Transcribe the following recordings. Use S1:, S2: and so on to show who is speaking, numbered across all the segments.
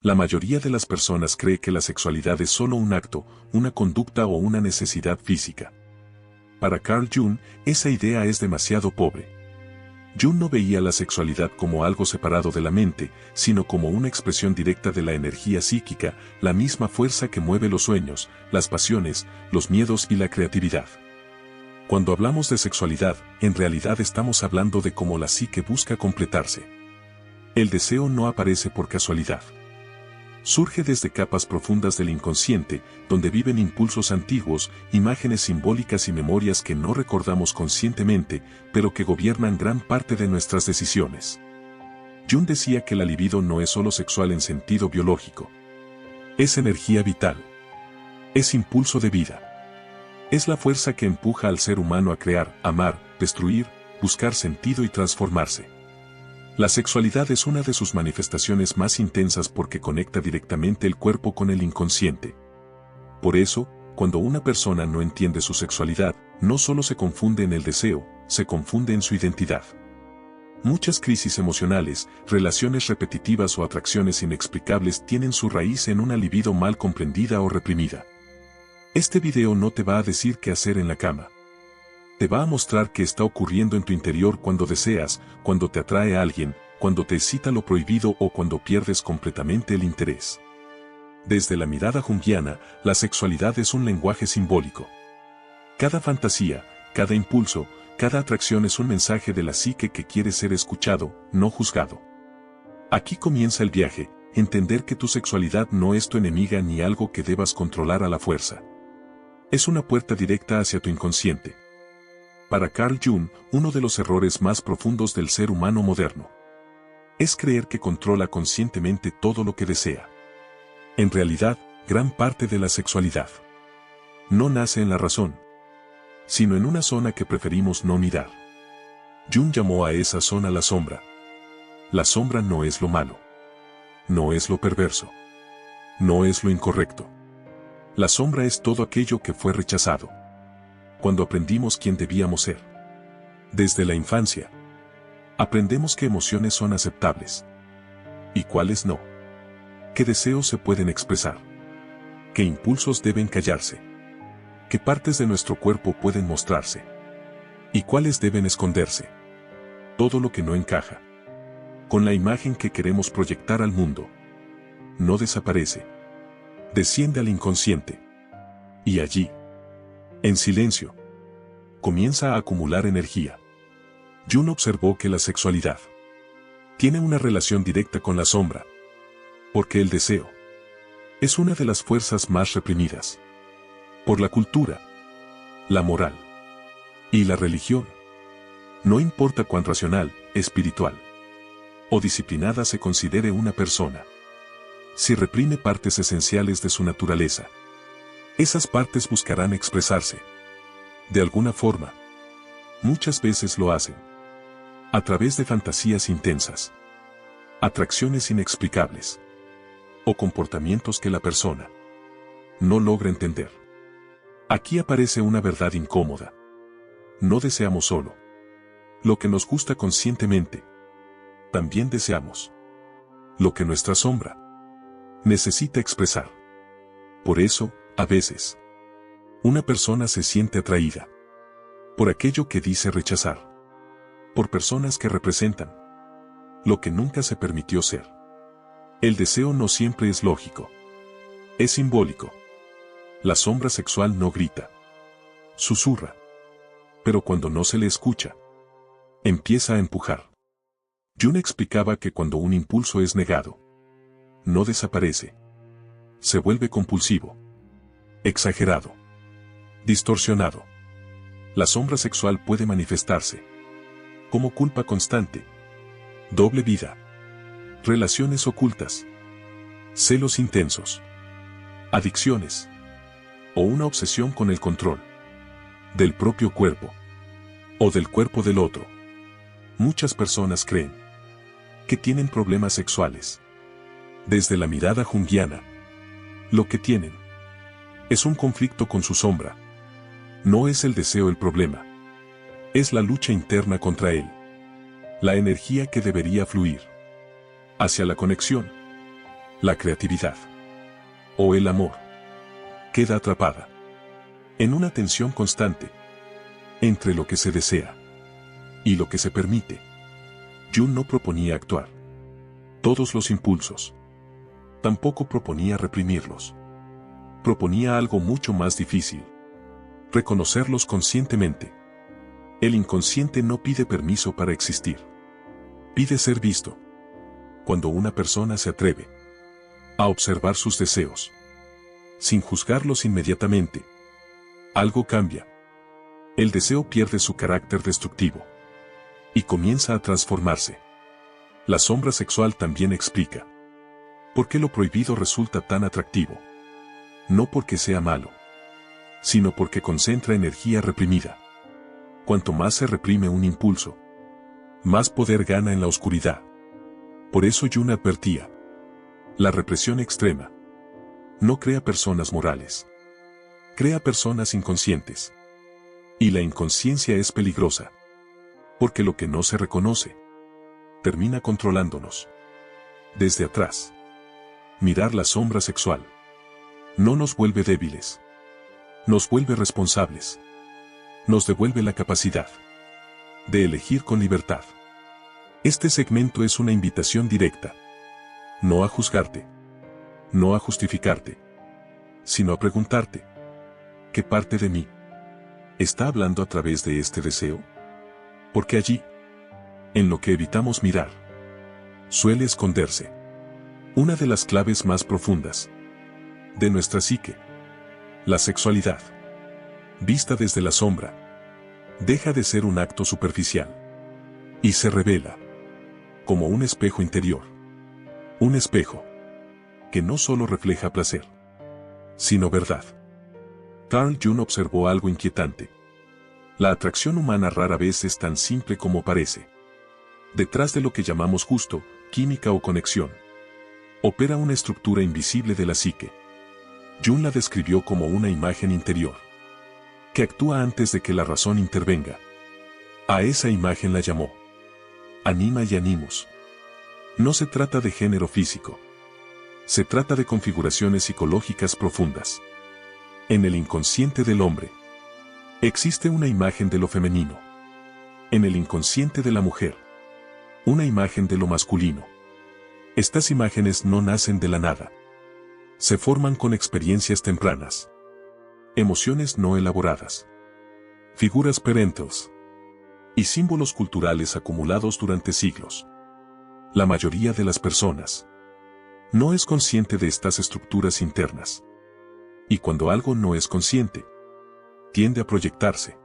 S1: La mayoría de las personas cree que la sexualidad es solo un acto, una conducta o una necesidad física. Para Carl Jung, esa idea es demasiado pobre. Jung no veía la sexualidad como algo separado de la mente, sino como una expresión directa de la energía psíquica, la misma fuerza que mueve los sueños, las pasiones, los miedos y la creatividad. Cuando hablamos de sexualidad, en realidad estamos hablando de cómo la psique busca completarse. El deseo no aparece por casualidad. Surge desde capas profundas del inconsciente, donde viven impulsos antiguos, imágenes simbólicas y memorias que no recordamos conscientemente, pero que gobiernan gran parte de nuestras decisiones. Jung decía que la libido no es solo sexual en sentido biológico. Es energía vital. Es impulso de vida. Es la fuerza que empuja al ser humano a crear, amar, destruir, buscar sentido y transformarse. La sexualidad es una de sus manifestaciones más intensas porque conecta directamente el cuerpo con el inconsciente. Por eso, cuando una persona no entiende su sexualidad, no solo se confunde en el deseo, se confunde en su identidad. Muchas crisis emocionales, relaciones repetitivas o atracciones inexplicables tienen su raíz en una libido mal comprendida o reprimida. Este video no te va a decir qué hacer en la cama. Te va a mostrar qué está ocurriendo en tu interior cuando deseas, cuando te atrae a alguien, cuando te excita lo prohibido o cuando pierdes completamente el interés. Desde la mirada junguiana, la sexualidad es un lenguaje simbólico. Cada fantasía, cada impulso, cada atracción es un mensaje de la psique que quiere ser escuchado, no juzgado. Aquí comienza el viaje, entender que tu sexualidad no es tu enemiga ni algo que debas controlar a la fuerza. Es una puerta directa hacia tu inconsciente. Para Carl Jung, uno de los errores más profundos del ser humano moderno es creer que controla conscientemente todo lo que desea. En realidad, gran parte de la sexualidad no nace en la razón, sino en una zona que preferimos no mirar. Jung llamó a esa zona la sombra. La sombra no es lo malo, no es lo perverso, no es lo incorrecto. La sombra es todo aquello que fue rechazado. Cuando aprendimos quién debíamos ser. Desde la infancia, aprendemos qué emociones son aceptables y cuáles no. Qué deseos se pueden expresar. Qué impulsos deben callarse. Qué partes de nuestro cuerpo pueden mostrarse. Y cuáles deben esconderse. Todo lo que no encaja con la imagen que queremos proyectar al mundo no desaparece. Desciende al inconsciente. Y allí, en silencio, comienza a acumular energía. Jung observó que la sexualidad tiene una relación directa con la sombra, porque el deseo es una de las fuerzas más reprimidas por la cultura, la moral y la religión. No importa cuán racional, espiritual o disciplinada se considere una persona, si reprime partes esenciales de su naturaleza, esas partes buscarán expresarse. De alguna forma. Muchas veces lo hacen. A través de fantasías intensas. Atracciones inexplicables. O comportamientos que la persona no logra entender. Aquí aparece una verdad incómoda. No deseamos solo lo que nos gusta conscientemente. También deseamos lo que nuestra sombra necesita expresar. Por eso, a veces, una persona se siente atraída por aquello que dice rechazar, por personas que representan lo que nunca se permitió ser. El deseo no siempre es lógico, es simbólico. La sombra sexual no grita, susurra, pero cuando no se le escucha, empieza a empujar. Jung explicaba que cuando un impulso es negado, no desaparece, se vuelve compulsivo, exagerado, distorsionado. La sombra sexual puede manifestarse como culpa constante, doble vida, relaciones ocultas, celos intensos, adicciones o una obsesión con el control del propio cuerpo o del cuerpo del otro. Muchas personas creen que tienen problemas sexuales. Desde la mirada junguiana, lo que tienen es un conflicto con su sombra. No es el deseo el problema. Es la lucha interna contra él. La energía que debería fluir hacia la conexión La creatividad o el amor queda atrapada en una tensión constante entre lo que se desea y lo que se permite. Jung no proponía actuar todos los impulsos. Tampoco proponía reprimirlos. Proponía algo mucho más difícil: reconocerlos conscientemente. El inconsciente no pide permiso para existir. Pide ser visto. Cuando una persona se atreve a observar sus deseos, sin juzgarlos inmediatamente, algo cambia. El deseo pierde su carácter destructivo y comienza a transformarse. La sombra sexual también explica por qué lo prohibido resulta tan atractivo. No porque sea malo, sino porque concentra energía reprimida. Cuanto más se reprime un impulso, más poder gana en la oscuridad. Por eso Jung advertía: la represión extrema no crea personas morales, crea personas inconscientes. Y la inconsciencia es peligrosa, porque lo que no se reconoce termina controlándonos. Desde atrás, mirar la sombra sexual no nos vuelve débiles, nos vuelve responsables, nos devuelve la capacidad de elegir con libertad. Este segmento es una invitación directa, no a juzgarte, no a justificarte, sino a preguntarte: ¿qué parte de mí está hablando a través de este deseo? Porque allí, en lo que evitamos mirar, suele esconderse una de las claves más profundas de nuestra psique. La sexualidad, vista desde la sombra, deja de ser un acto superficial y se revela como un espejo interior. Un espejo que no solo refleja placer, sino verdad. Carl Jung observó algo inquietante. La atracción humana rara vez es tan simple como parece. Detrás de lo que llamamos gusto, química o conexión, opera una estructura invisible de la psique. Jung la describió como una imagen interior, que actúa antes de que la razón intervenga. A esa imagen la llamó anima y animus. No se trata de género físico. Se trata de configuraciones psicológicas profundas. En el inconsciente del hombre existe una imagen de lo femenino. En el inconsciente de la mujer, una imagen de lo masculino. Estas imágenes no nacen de la nada. Se forman con experiencias tempranas, emociones no elaboradas, figuras parentales y símbolos culturales acumulados durante siglos. La mayoría de las personas no es consciente de estas estructuras internas. Y cuando algo no es consciente, tiende a proyectarse.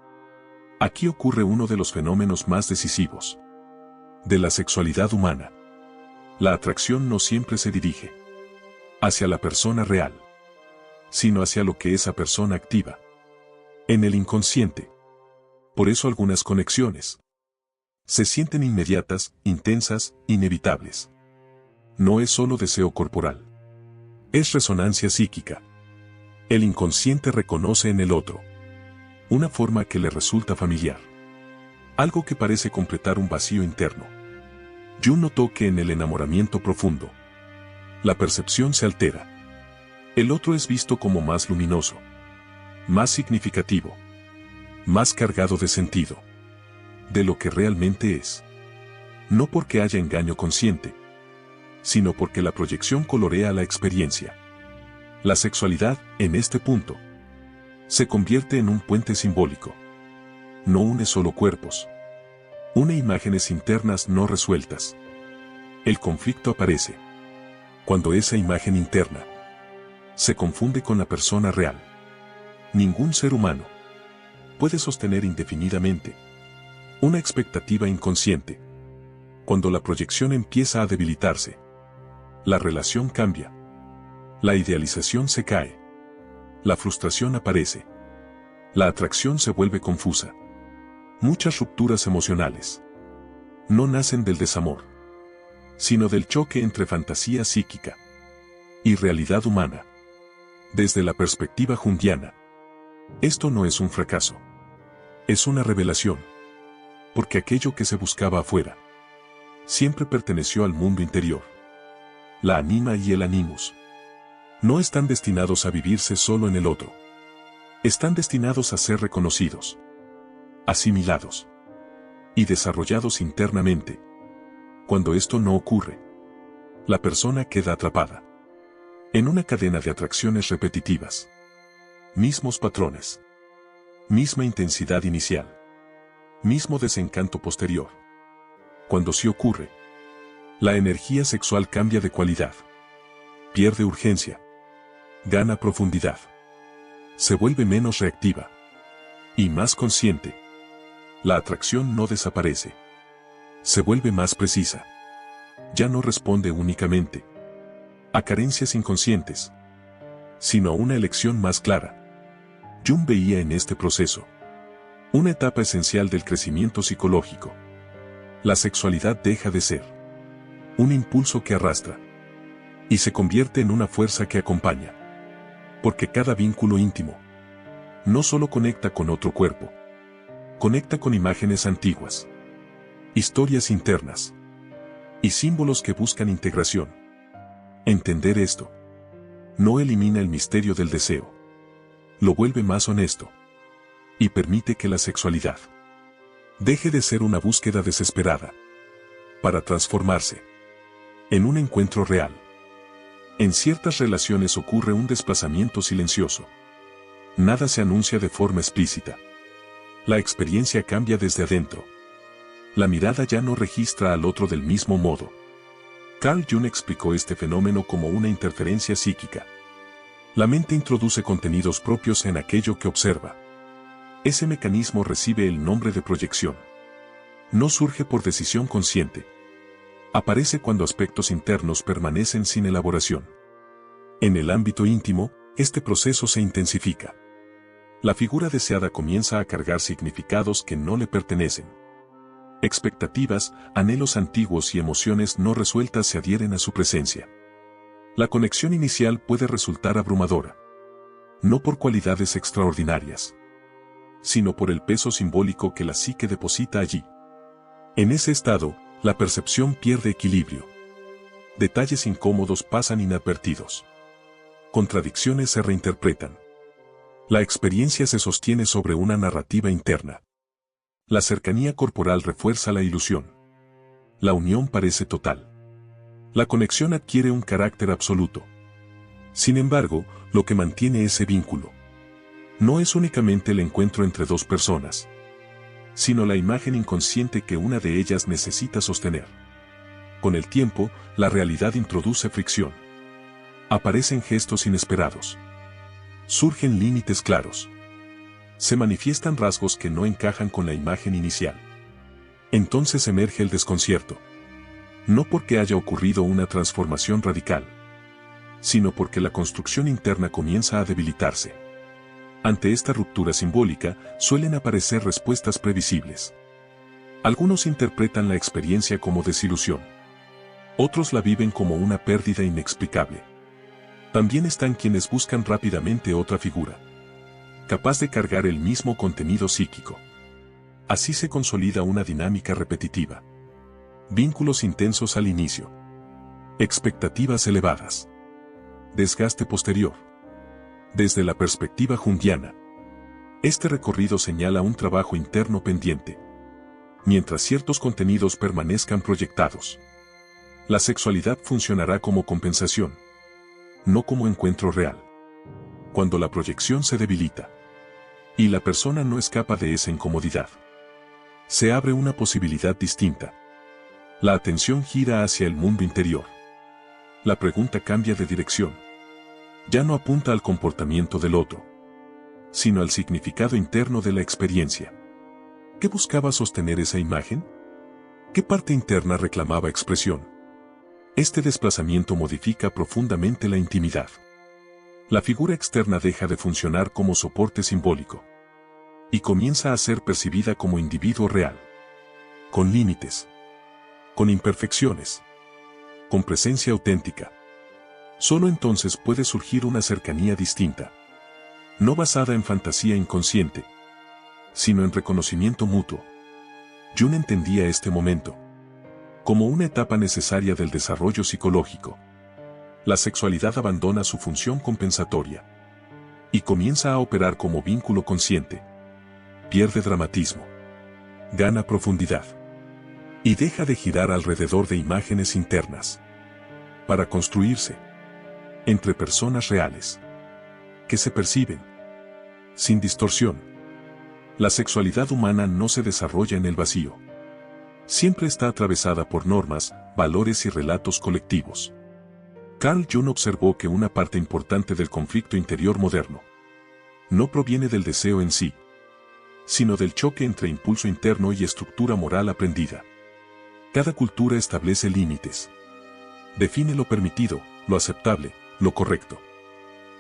S1: Aquí ocurre uno de los fenómenos más decisivos de la sexualidad humana. La atracción no siempre se dirige hacia la persona real, sino hacia lo que esa persona activa en el inconsciente. Por eso algunas conexiones se sienten inmediatas, intensas, inevitables. No es solo deseo corporal. Es resonancia psíquica. El inconsciente reconoce en el otro una forma que le resulta familiar. Algo que parece completar un vacío interno. Jung notó que en el enamoramiento profundo, la percepción se altera. El otro es visto como más luminoso, más significativo, más cargado de sentido, de lo que realmente es. No porque haya engaño consciente, sino porque la proyección colorea la experiencia. La sexualidad, en este punto, se convierte en un puente simbólico. No une solo cuerpos. Une imágenes internas no resueltas. El conflicto aparece cuando esa imagen interna se confunde con la persona real. Ningún ser humano puede sostener indefinidamente una expectativa inconsciente. Cuando la proyección empieza a debilitarse, la relación cambia. La idealización se cae. La frustración aparece. La atracción se vuelve confusa. Muchas rupturas emocionales no nacen del desamor, sino del choque entre fantasía psíquica y realidad humana. Desde la perspectiva junguiana, esto no es un fracaso. Es una revelación. Porque aquello que se buscaba afuera siempre perteneció al mundo interior. la anima y el animus. No están destinados a vivirse solo en el otro. Están destinados a ser reconocidos, asimilados y desarrollados internamente. Cuando esto no ocurre, la persona queda atrapada en una cadena de atracciones repetitivas. Mismos patrones, misma intensidad inicial, mismo desencanto posterior. Cuando sí ocurre, la energía sexual cambia de cualidad, pierde urgencia, gana profundidad, se vuelve menos reactiva y más consciente. La atracción no desaparece, se vuelve más precisa. Ya no responde únicamente a carencias inconscientes, sino a una elección más clara. Jung veía en este proceso una etapa esencial del crecimiento psicológico. La sexualidad deja de ser un impulso que arrastra y se convierte en una fuerza que acompaña. Porque cada vínculo íntimo no solo conecta con otro cuerpo, conecta con imágenes antiguas, historias internas y símbolos que buscan integración. Entender esto no elimina el misterio del deseo, lo vuelve más honesto y permite que la sexualidad deje de ser una búsqueda desesperada para transformarse en un encuentro real. En ciertas relaciones ocurre un desplazamiento silencioso. Nada se anuncia de forma explícita. La experiencia cambia desde adentro. La mirada ya no registra al otro del mismo modo. Carl Jung explicó este fenómeno como una interferencia psíquica. La mente introduce contenidos propios en aquello que observa. Ese mecanismo recibe el nombre de proyección. No surge por decisión consciente. Aparece cuando aspectos internos permanecen sin elaboración. En el ámbito íntimo, este proceso se intensifica. La figura deseada comienza a cargar significados que no le pertenecen. Expectativas, anhelos antiguos y emociones no resueltas se adhieren a su presencia. La conexión inicial puede resultar abrumadora. No por cualidades extraordinarias, sino por el peso simbólico que la psique deposita allí. En ese estado, la percepción pierde equilibrio. Detalles incómodos pasan inadvertidos. Contradicciones se reinterpretan. La experiencia se sostiene sobre una narrativa interna. La cercanía corporal refuerza la ilusión. La unión parece total. La conexión adquiere un carácter absoluto. Sin embargo, lo que mantiene ese vínculo no es únicamente el encuentro entre dos personas, sino la imagen inconsciente que una de ellas necesita sostener. Con el tiempo, la realidad introduce fricción. Aparecen gestos inesperados. Surgen límites claros. Se manifiestan rasgos que no encajan con la imagen inicial. Entonces emerge el desconcierto. No porque haya ocurrido una transformación radical, sino porque la construcción interna comienza a debilitarse. Ante esta ruptura simbólica, suelen aparecer respuestas previsibles. Algunos interpretan la experiencia como desilusión. Otros la viven como una pérdida inexplicable. También están quienes buscan rápidamente otra figura, capaz de cargar el mismo contenido psíquico. Así se consolida una dinámica repetitiva. Vínculos intensos al inicio. Expectativas elevadas. Desgaste posterior. Desde la perspectiva junguiana, este recorrido señala un trabajo interno pendiente. Mientras ciertos contenidos permanezcan proyectados, la sexualidad funcionará como compensación, no como encuentro real. Cuando la proyección se debilita y la persona no escapa de esa incomodidad, se abre una posibilidad distinta. La atención gira hacia el mundo interior. La pregunta cambia de dirección. Ya no apunta al comportamiento del otro, sino al significado interno de la experiencia. ¿Qué buscaba sostener esa imagen? ¿Qué parte interna reclamaba expresión? Este desplazamiento modifica profundamente la intimidad. La figura externa deja de funcionar como soporte simbólico y comienza a ser percibida como individuo real, con límites, con imperfecciones, con presencia auténtica. Solo entonces puede surgir una cercanía distinta, no basada en fantasía inconsciente, sino en reconocimiento mutuo. Jung entendía este momento como una etapa necesaria del desarrollo psicológico. La sexualidad abandona su función compensatoria y comienza a operar como vínculo consciente. Pierde dramatismo, gana profundidad y deja de girar alrededor de imágenes internas para construirse entre personas reales que se perciben sin distorsión. La sexualidad humana no se desarrolla en el vacío. Siempre está atravesada por normas, valores y relatos colectivos. Carl Jung observó que una parte importante del conflicto interior moderno no proviene del deseo en sí, sino del choque entre impulso interno y estructura moral aprendida. Cada cultura establece límites. Define lo permitido, lo aceptable, lo correcto.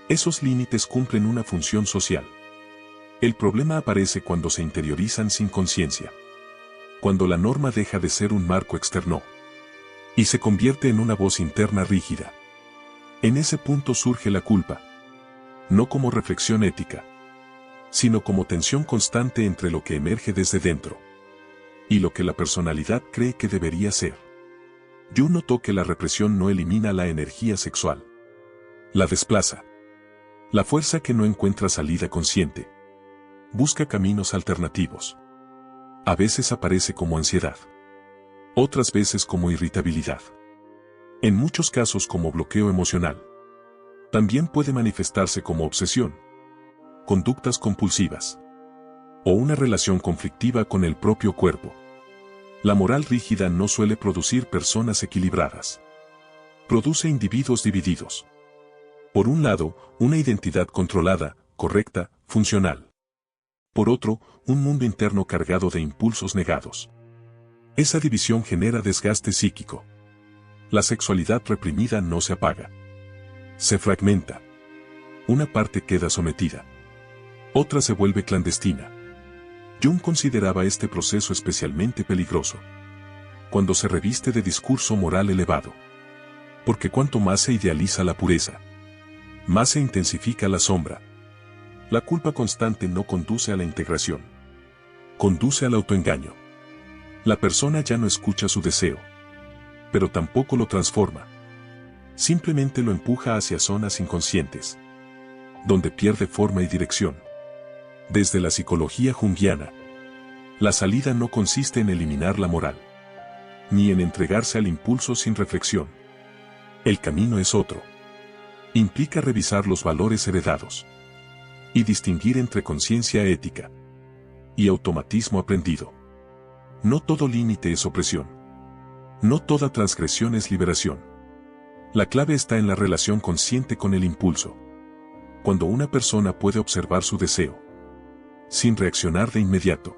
S1: Esos límites cumplen una función social. El problema aparece cuando se interiorizan sin conciencia. Cuando la norma deja de ser un marco externo y se convierte en una voz interna rígida. En ese punto surge la culpa. No como reflexión ética, sino como tensión constante entre lo que emerge desde dentro y lo que la personalidad cree que debería ser. Jung notó que la represión no elimina la energía sexual. La desplaza. La fuerza que no encuentra salida consciente busca caminos alternativos. A veces aparece como ansiedad. Otras veces como irritabilidad. En muchos casos como bloqueo emocional. También puede manifestarse como obsesión, conductas compulsivas o una relación conflictiva con el propio cuerpo. La moral rígida no suele producir personas equilibradas. Produce individuos divididos. Por un lado, una identidad controlada, correcta, funcional. Por otro, un mundo interno cargado de impulsos negados. Esa división genera desgaste psíquico. La sexualidad reprimida no se apaga. Se fragmenta. Una parte queda sometida. Otra se vuelve clandestina. Jung consideraba este proceso especialmente peligroso cuando se reviste de discurso moral elevado. Porque cuanto más se idealiza la pureza, más se intensifica la sombra. La culpa constante no conduce a la integración. Conduce al autoengaño. La persona ya no escucha su deseo, pero tampoco lo transforma. Simplemente lo empuja hacia zonas inconscientes, donde pierde forma y dirección. Desde la psicología junguiana, la salida no consiste en eliminar la moral, ni en entregarse al impulso sin reflexión. El camino es otro. Implica revisar los valores heredados y distinguir entre conciencia ética y automatismo aprendido. No todo límite es opresión. No toda transgresión es liberación. La clave está en la relación consciente con el impulso. Cuando una persona puede observar su deseo, sin reaccionar de inmediato,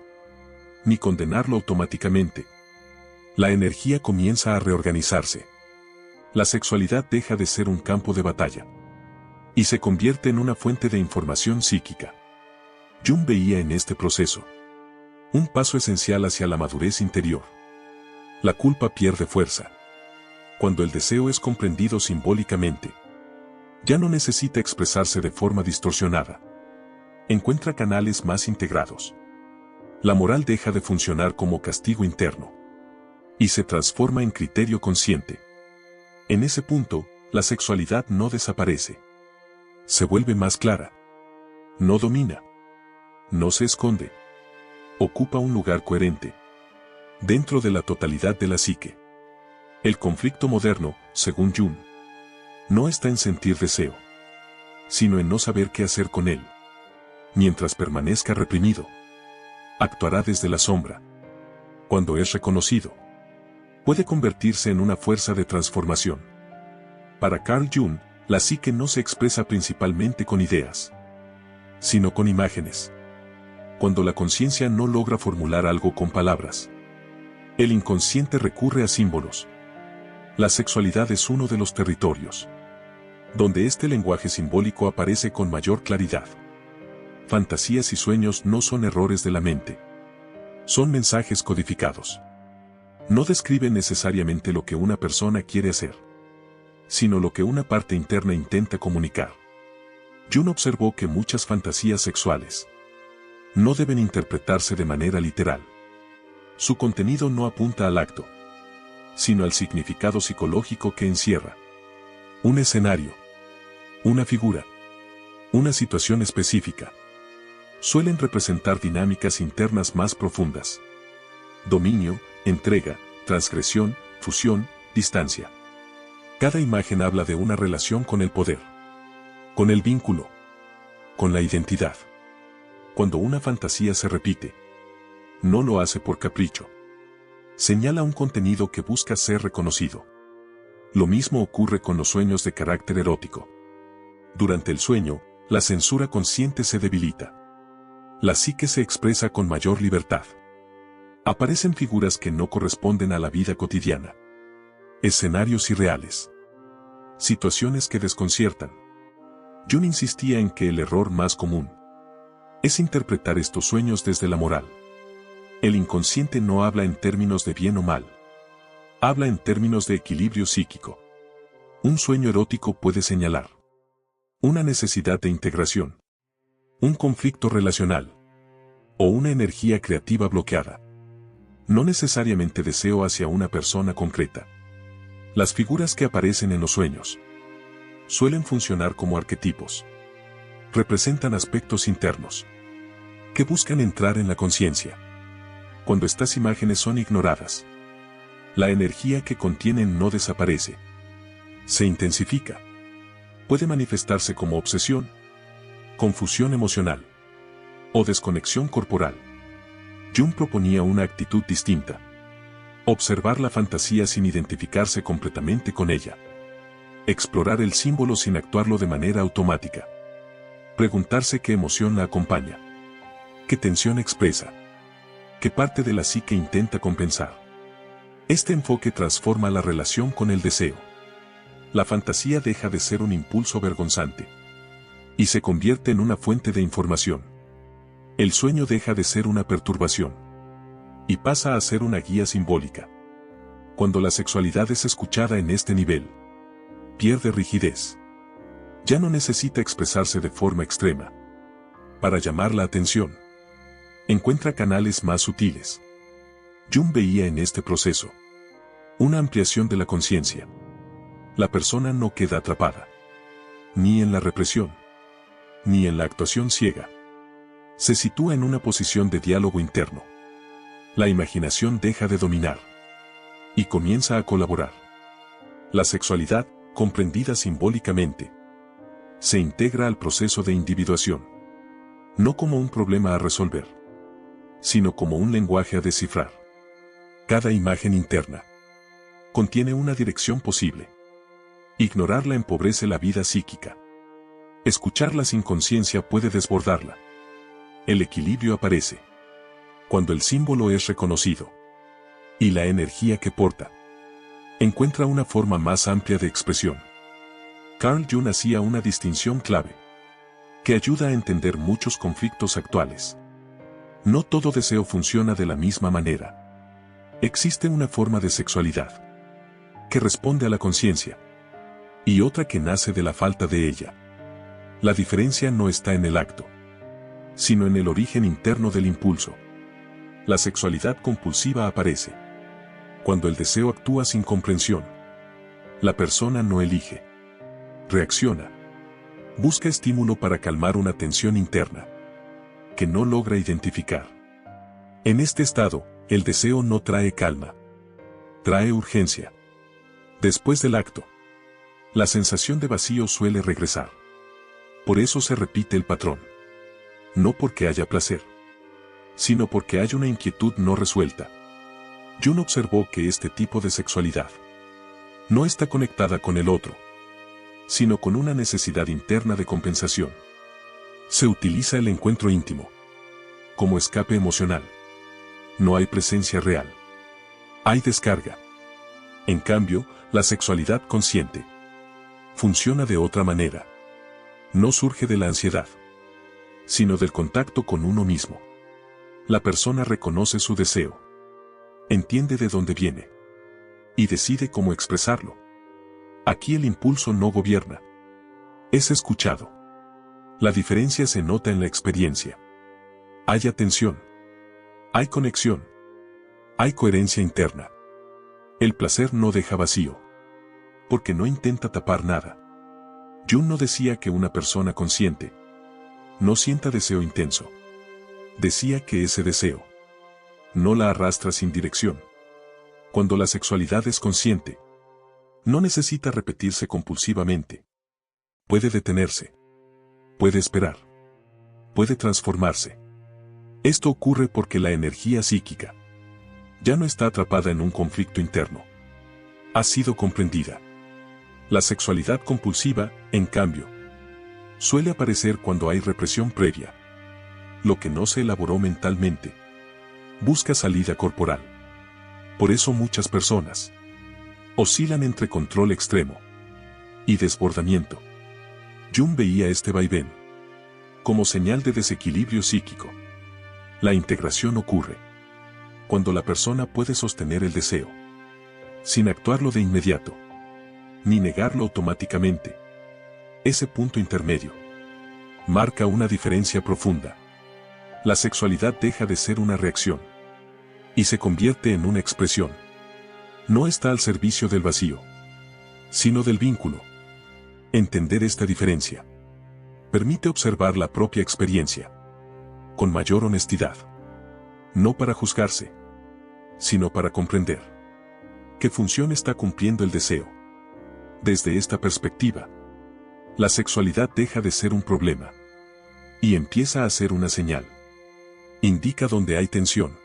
S1: ni condenarlo automáticamente, la energía comienza a reorganizarse. La sexualidad deja de ser un campo de batalla y se convierte en una fuente de información psíquica. Jung veía en este proceso un paso esencial hacia la madurez interior. La culpa pierde fuerza cuando el deseo es comprendido simbólicamente. Ya no necesita expresarse de forma distorsionada. Encuentra canales más integrados. La moral deja de funcionar como castigo interno y se transforma en criterio consciente. En ese punto, la sexualidad no desaparece. Se vuelve más clara. No domina. No se esconde. Ocupa un lugar coherente dentro de la totalidad de la psique. El conflicto moderno, según Jung, no está en sentir deseo, sino en no saber qué hacer con él. Mientras permanezca reprimido, actuará desde la sombra. Cuando es reconocido, puede convertirse en una fuerza de transformación. Para Carl Jung, la psique no se expresa principalmente con ideas, sino con imágenes. Cuando la conciencia no logra formular algo con palabras, el inconsciente recurre a símbolos. La sexualidad es uno de los territorios donde este lenguaje simbólico aparece con mayor claridad. Fantasías y sueños no son errores de la mente. Son mensajes codificados. No describen necesariamente lo que una persona quiere hacer, sino lo que una parte interna intenta comunicar. Jung observó que muchas fantasías sexuales no deben interpretarse de manera literal. Su contenido no apunta al acto, sino al significado psicológico que encierra. Un escenario, una figura, una situación específica. Suelen representar dinámicas internas más profundas. Dominio, entrega, transgresión, fusión, distancia. Cada imagen habla de una relación con el poder, con el vínculo, con la identidad. Cuando una fantasía se repite, no lo hace por capricho. Señala un contenido que busca ser reconocido. Lo mismo ocurre con los sueños de carácter erótico. Durante el sueño, la censura consciente se debilita. La psique se expresa con mayor libertad. Aparecen figuras que no corresponden a la vida cotidiana. Escenarios irreales. Situaciones que desconciertan. Jung insistía en que el error más común es interpretar estos sueños desde la moral. El inconsciente no habla en términos de bien o mal. Habla en términos de equilibrio psíquico. Un sueño erótico puede señalar una necesidad de integración, un conflicto relacional o una energía creativa bloqueada. No necesariamente deseo hacia una persona concreta. Las figuras que aparecen en los sueños suelen funcionar como arquetipos. Representan aspectos internos que buscan entrar en la conciencia. Cuando estas imágenes son ignoradas, la energía que contienen no desaparece, se intensifica. Puede manifestarse como obsesión, confusión emocional o desconexión corporal. Jung proponía una actitud distinta. Observar la fantasía sin identificarse completamente con ella. Explorar el símbolo sin actuarlo de manera automática. Preguntarse qué emoción la acompaña. ¿Qué tensión expresa? ¿Qué parte de la psique intenta compensar? Este enfoque transforma la relación con el deseo. La fantasía deja de ser un impulso vergonzante y se convierte en una fuente de información. El sueño deja de ser una perturbación y pasa a ser una guía simbólica. Cuando la sexualidad es escuchada en este nivel, pierde rigidez. Ya no necesita expresarse de forma extrema para llamar la atención. Encuentra canales más sutiles. Jung veía en este proceso una ampliación de la conciencia. La persona no queda atrapada ni en la represión, ni en la actuación ciega. Se sitúa en una posición de diálogo interno. La imaginación deja de dominar y comienza a colaborar. La sexualidad, comprendida simbólicamente, se integra al proceso de individuación, no como un problema a resolver, sino como un lenguaje a descifrar. Cada imagen interna contiene una dirección posible. Ignorarla empobrece la vida psíquica. Escucharla sin conciencia puede desbordarla. El equilibrio aparece cuando el símbolo es reconocido y la energía que porta encuentra una forma más amplia de expresión. Carl Jung hacía una distinción clave que ayuda a entender muchos conflictos actuales. No todo deseo funciona de la misma manera. Existe una forma de sexualidad que responde a la conciencia y otra que nace de la falta de ella. La diferencia no está en el acto, sino en el origen interno del impulso. La sexualidad compulsiva aparece cuando el deseo actúa sin comprensión. La persona no elige, reacciona, busca estímulo para calmar una tensión interna que no logra identificar. En este estado, el deseo no trae calma, trae urgencia. Después del acto, la sensación de vacío suele regresar. Por eso se repite el patrón. No porque haya placer, sino porque hay una inquietud no resuelta. Jung observó que este tipo de sexualidad no está conectada con el otro, sino con una necesidad interna de compensación. Se utiliza el encuentro íntimo como escape emocional. No hay presencia real. Hay descarga. En cambio, la sexualidad consciente funciona de otra manera. No surge de la ansiedad, sino del contacto con uno mismo. La persona reconoce su deseo, entiende de dónde viene y decide cómo expresarlo. Aquí el impulso no gobierna, es escuchado. La diferencia se nota en la experiencia. Hay atención, hay conexión, hay coherencia interna. El placer no deja vacío, porque no intenta tapar nada. Jung no decía que una persona consciente no sienta deseo intenso. Decía que ese deseo no la arrastra sin dirección. Cuando la sexualidad es consciente, no necesita repetirse compulsivamente. Puede detenerse. Puede esperar. Puede transformarse. Esto ocurre porque la energía psíquica ya no está atrapada en un conflicto interno. Ha sido comprendida. La sexualidad compulsiva, en cambio, suele aparecer cuando hay represión previa. Lo que no se elaboró mentalmente busca salida corporal. Por eso muchas personas oscilan entre control extremo y desbordamiento. Jung veía este vaivén como señal de desequilibrio psíquico. La integración ocurre cuando la persona puede sostener el deseo sin actuarlo de inmediato, ni negarlo automáticamente. Ese punto intermedio marca una diferencia profunda. La sexualidad deja de ser una reacción y se convierte en una expresión. No está al servicio del vacío, sino del vínculo. Entender esta diferencia permite observar la propia experiencia con mayor honestidad. No para juzgarse, sino para comprender qué función está cumpliendo el deseo. Desde esta perspectiva, la sexualidad deja de ser un problema y empieza a ser una señal. Indica donde hay tensión.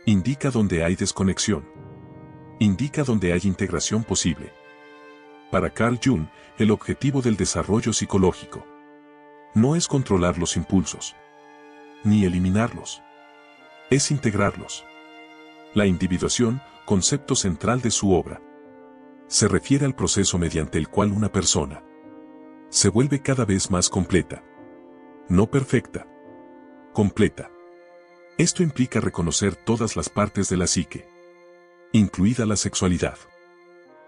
S1: Indica donde hay desconexión. Indica donde hay integración posible. Para Carl Jung, el objetivo del desarrollo psicológico no es controlar los impulsos, ni eliminarlos. Es integrarlos. La individuación, concepto central de su obra, se refiere al proceso mediante el cual una persona se vuelve cada vez más completa. No perfecta, completa. Esto implica reconocer todas las partes de la psique, incluida la sexualidad.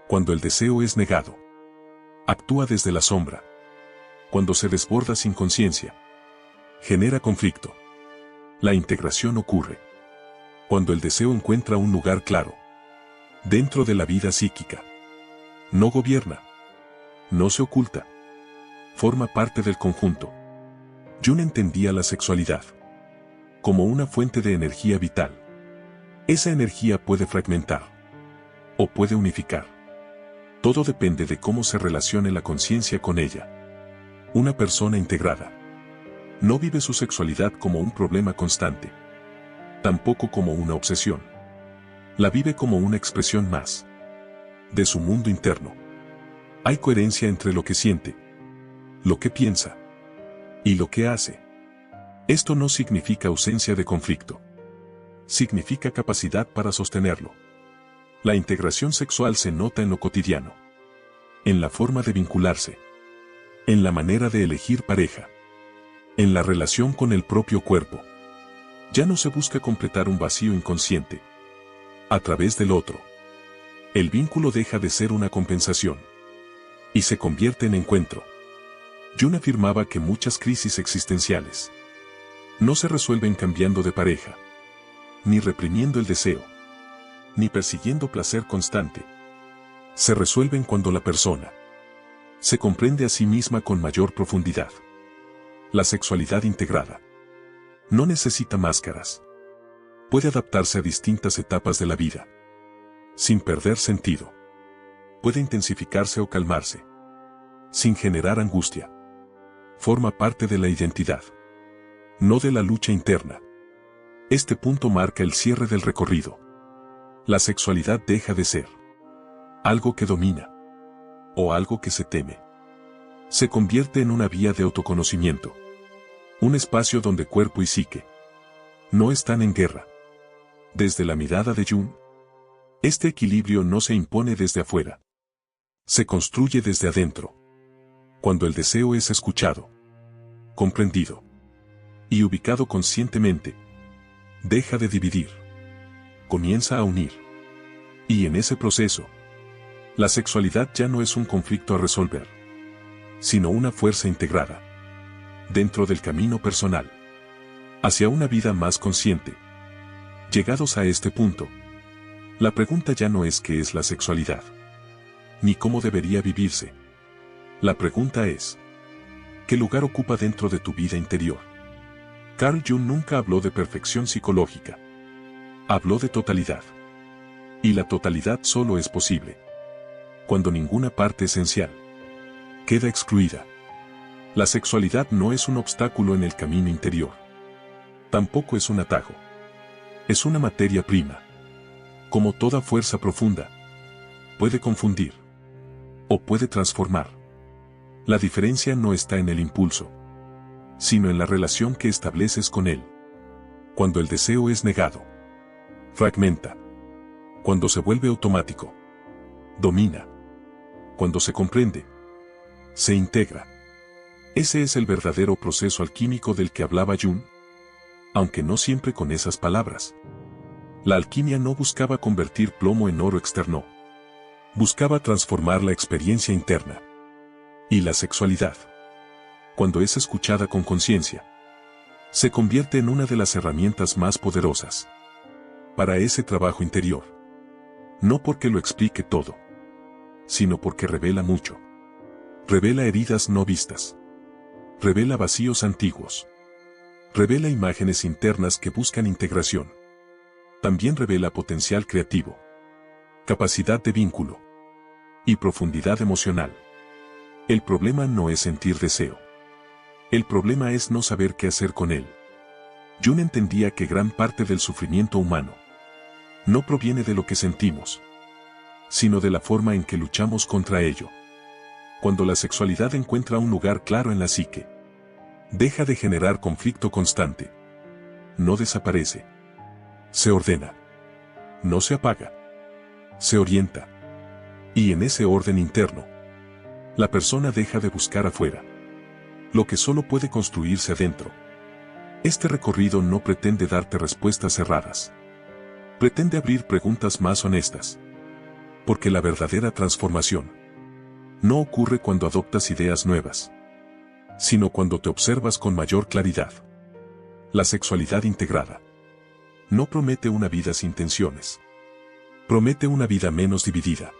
S1: Cuando el deseo es negado, actúa desde la sombra. Cuando se desborda sin conciencia, genera conflicto. La integración ocurre cuando el deseo encuentra un lugar claro dentro de la vida psíquica. No gobierna, no se oculta, forma parte del conjunto. Jung entendía la sexualidad como una fuente de energía vital. Esa energía puede fragmentar o puede unificar. Todo depende de cómo se relacione la conciencia con ella. Una persona integrada no vive su sexualidad como un problema constante, tampoco como una obsesión. La vive como una expresión más de su mundo interno. Hay coherencia entre lo que siente, lo que piensa y lo que hace. Esto no significa ausencia de conflicto. Significa capacidad para sostenerlo. La integración sexual se nota en lo cotidiano, en la forma de vincularse, en la manera de elegir pareja, en la relación con el propio cuerpo. Ya no se busca completar un vacío inconsciente a través del otro. El vínculo deja de ser una compensación y se convierte en encuentro. Jung afirmaba que muchas crisis existenciales no se resuelven cambiando de pareja, ni reprimiendo el deseo, ni persiguiendo placer constante. Se resuelven cuando la persona se comprende a sí misma con mayor profundidad. La sexualidad integrada no necesita máscaras. Puede adaptarse a distintas etapas de la vida, sin perder sentido. Puede intensificarse o calmarse, sin generar angustia. Forma parte de la identidad, no de la lucha interna. Este punto marca el cierre del recorrido. La sexualidad deja de ser algo que domina o algo que se teme. Se convierte en una vía de autoconocimiento, un espacio donde cuerpo y psique no están en guerra. Desde la mirada de Jung, este equilibrio no se impone desde afuera, se construye desde adentro. Cuando el deseo es escuchado, comprendido y ubicado conscientemente, deja de dividir, comienza a unir. Y en ese proceso, la sexualidad ya no es un conflicto a resolver, sino una fuerza integrada dentro del camino personal hacia una vida más consciente. Llegados a este punto, la pregunta ya no es qué es la sexualidad, ni cómo debería vivirse. La pregunta es, ¿qué lugar ocupa dentro de tu vida interior? Carl Jung nunca habló de perfección psicológica. Habló de totalidad. Y la totalidad solo es posible cuando ninguna parte esencial queda excluida. La sexualidad no es un obstáculo en el camino interior. Tampoco es un atajo. Es una materia prima. Como toda fuerza profunda, puede confundir o puede transformar. La diferencia no está en el impulso, sino en la relación que estableces con él. Cuando el deseo es negado, fragmenta. Cuando se vuelve automático, domina. Cuando se comprende, se integra. Ese es el verdadero proceso alquímico del que hablaba Jung, aunque no siempre con esas palabras. La alquimia no buscaba convertir plomo en oro externo. Buscaba transformar la experiencia interna. Y la sexualidad, cuando es escuchada con conciencia, se convierte en una de las herramientas más poderosas para ese trabajo interior. No porque lo explique todo, sino porque revela mucho. Revela heridas no vistas. Revela vacíos antiguos. Revela imágenes internas que buscan integración. También revela potencial creativo, capacidad de vínculo y profundidad emocional. El problema no es sentir deseo. El problema es no saber qué hacer con él. Jung entendía que gran parte del sufrimiento humano no proviene de lo que sentimos, sino de la forma en que luchamos contra ello. Cuando la sexualidad encuentra un lugar claro en la psique, deja de generar conflicto constante. No desaparece. Se ordena. No se apaga. Se orienta. Y en ese orden interno, la persona deja de buscar afuera lo que solo puede construirse adentro. Este recorrido no pretende darte respuestas cerradas. Pretende abrir preguntas más honestas. Porque la verdadera transformación no ocurre cuando adoptas ideas nuevas, sino cuando te observas con mayor claridad. La sexualidad integrada no promete una vida sin tensiones. Promete una vida menos dividida.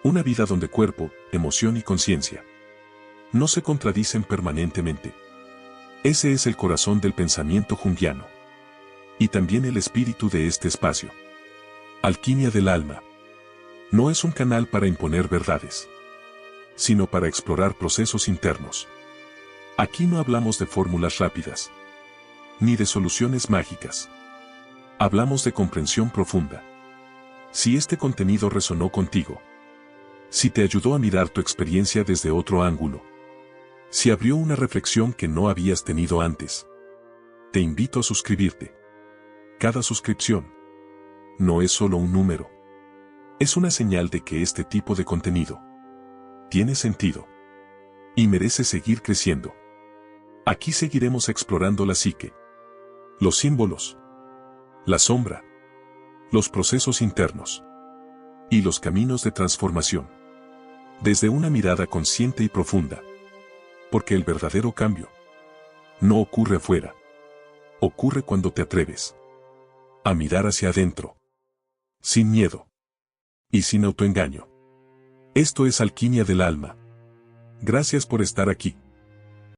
S1: Una vida donde cuerpo, emoción y conciencia no se contradicen permanentemente. Ese es el corazón del pensamiento junguiano. Y también el espíritu de este espacio. Alquimia del alma. No es un canal para imponer verdades, sino para explorar procesos internos. Aquí no hablamos de fórmulas rápidas, ni de soluciones mágicas. Hablamos de comprensión profunda. Si este contenido resonó contigo, si te ayudó a mirar tu experiencia desde otro ángulo, si abrió una reflexión que no habías tenido antes, te invito a suscribirte. Cada suscripción no es solo un número. Es una señal de que este tipo de contenido tiene sentido y merece seguir creciendo. Aquí seguiremos explorando la psique, los símbolos, la sombra, los procesos internos y los caminos de transformación, desde una mirada consciente y profunda. Porque el verdadero cambio no ocurre afuera, ocurre cuando te atreves a mirar hacia adentro, sin miedo y sin autoengaño. Esto es Alquimia del Alma. Gracias por estar aquí.